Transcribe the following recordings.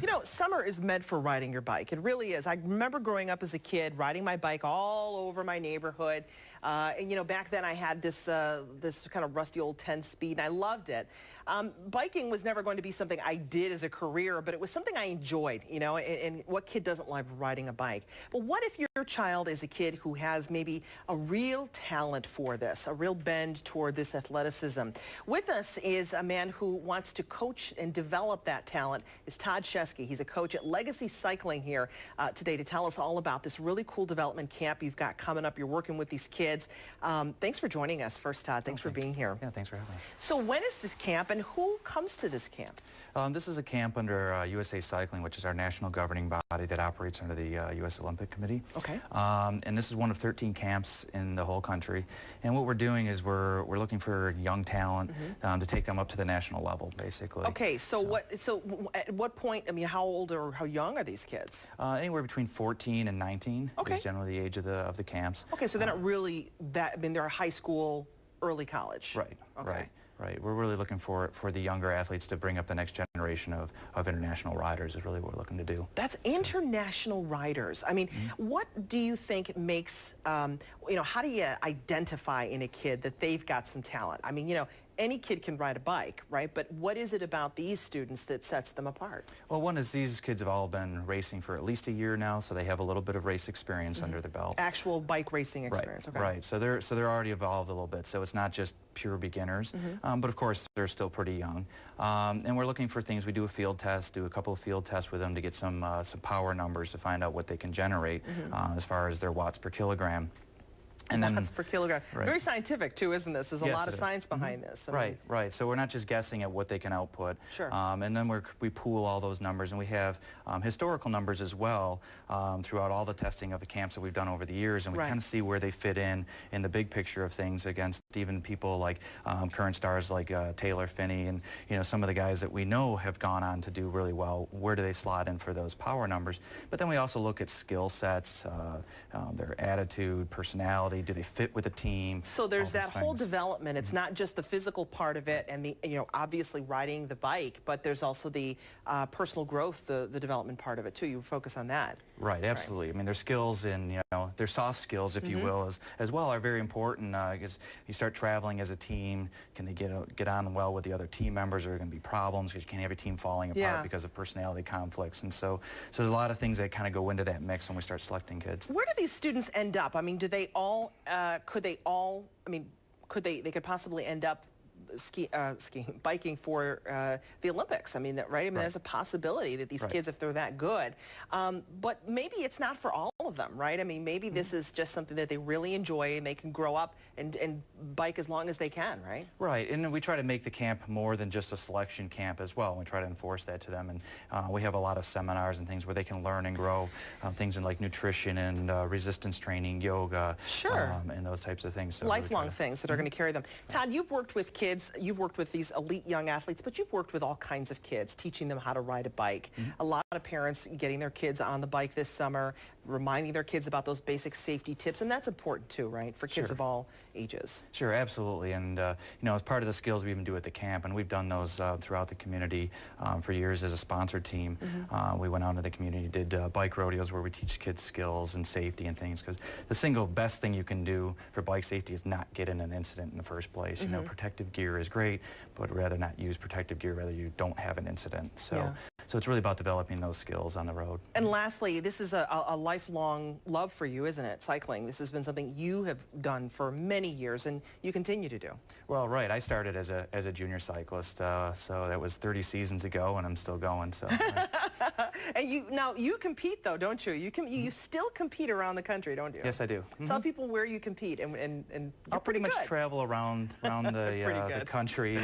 You know, summer is meant for riding your bike. It really is. I remember growing up as a kid, riding my bike all over my neighborhood. And, you know, back then I had this kind of rusty old 10-speed, and I loved it. Biking was never going to be something I did as a career, but it was something I enjoyed, you know, and what kid doesn't love riding a bike? But what if your child is a kid who has maybe a real talent for this, a real bend toward this athleticism? With us is a man who wants to coach and develop that talent. Is Todd Scheske. He's a coach at Legaci Cycling here today to tell us all about this really cool development camp you've got coming up. You're working with these kids. Thanks for joining us first, Todd. Thanks for being here. Yeah, thanks for having us. So when is this camp and who comes to this camp? This is a camp under USA Cycling, which is our national governing body that operates under the U.S. Olympic Committee. Okay. And this is one of 13 camps in the whole country. And what we're doing is we're looking for young talent to take them up to the national level, basically. Okay, so at what point, I mean, how old or how young are these kids? Anywhere between 14 and 19 is generally the age of the camps. Okay, so they're not really that, I mean, they're high school, early college. Right, okay. Right. We're really looking for the younger athletes to bring up the next generation of international riders is really what we're looking to do. That's international riders. I mean, what do you think makes, you know, how do you identify in a kid that they've got some talent? I mean, you know, any kid can ride a bike, right? But what is it about these students that sets them apart? Well, one is these kids have all been racing for at least a year now, so they have a little bit of race experience under their belt. Actual bike racing experience. Right, right. So they're already evolved a little bit. So it's not just pure beginners, but of course they're still pretty young. And we're looking for things. We do a field test, do a couple of field tests with them to get some power numbers to find out what they can generate as far as their watts per kilogram. And watts per kilogram. Right. Very scientific too, isn't this? There's a lot of science behind this. I mean, right. So we're not just guessing at what they can output. Sure. And then we pool all those numbers, and we have historical numbers as well throughout all the testing of the camps that we've done over the years, and we kind of see where they fit in the big picture of things against even people like current stars like Taylor Phinney and, you know, some of the guys that we know have gone on to do really well. Where do they slot in for those power numbers? But then we also look at skill sets, their attitude, personality. Do they fit with the team? So there's that whole development. It's not just the physical part of it and the, you know, obviously riding the bike, but there's also the personal growth, the development part of it too. You focus on that. Right, absolutely. I mean, their skills and, you know, their soft skills, if you will, as well are very important because you start traveling as a team. Can they get on well with the other team members? Are there going to be problems because you can't have your team falling apart because of personality conflicts? And so there's a lot of things that kind of go into that mix when we start selecting kids. Where do these students end up? I mean, do they all, could they could possibly end up biking for the Olympics. I mean, there's a possibility that these kids, if they're that good, but maybe it's not for all of them, right? I mean, maybe this is just something that they really enjoy and they can grow up and bike as long as they can, right? Right, and we try to make the camp more than just a selection camp as well. We try to enforce that to them, and we have a lot of seminars and things where they can learn and grow things in like nutrition and resistance training, yoga, and those types of things. So lifelong things that are going to carry them. Todd, you've worked with kids, you've worked with these elite young athletes, but you've worked with all kinds of kids, teaching them how to ride a bike. A lot of parents getting their kids on the bike this summer, reminding their kids about those basic safety tips, and that's important too, right, for kids of all ages. Sure, absolutely, and you know, as part of the skills we even do at the camp, and we've done those throughout the community for years as a sponsored team. We went out into the community, did bike rodeos where we teach kids skills and safety and things, because the single best thing you can do for bike safety is not get in an incident in the first place. You know, protective gear is great, but rather not use protective gear, rather you don't have an incident. So it's really about developing those skills on the road. And lastly, this is a lifelong love for you, isn't it? Cycling. This has been something you have done for many years and you continue to do. Well, right. I started as a junior cyclist, so that was 30 seasons ago, and I'm still going. So. And you compete though, don't you? You still compete around the country, don't you? Yes, I do. Tell people where you compete, and I'll pretty much travel around the country.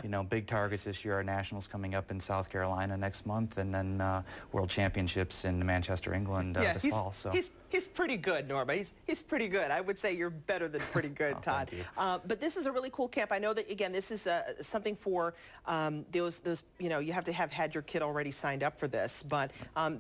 You know, big targets this year are nationals coming up in South Carolina next month, and then World Championships in Manchester, England this fall. So He's pretty good, Norma. He's pretty good. I would say you're better than pretty good, Todd. Thank you. But this is a really cool camp. I know that, again, this is something for those, you have to have had your kid already signed up for this. But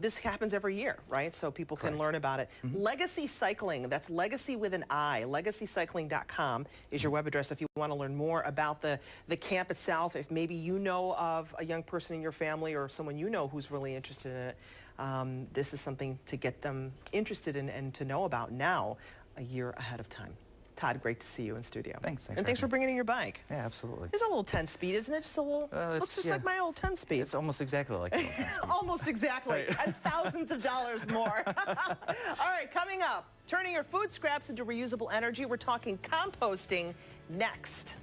this happens every year, right? So people can learn about it. Legaci Cycling, that's Legacy with an I. LegaciCycling.com is your web address if you want to learn more about the camp itself. If maybe you know of a young person in your family or someone you know who's really interested in it, this is something to get them interested in and to know about now, a year ahead of time. Todd, great to see you in studio. Thanks. And thanks for bringing in your bike. Yeah, absolutely. It's a little 10-speed, isn't it? Just a little, looks just like my old 10-speed. It's almost exactly like the old 10-speed. Almost exactly. And thousands of dollars more. All right, coming up, turning your food scraps into reusable energy. We're talking composting next.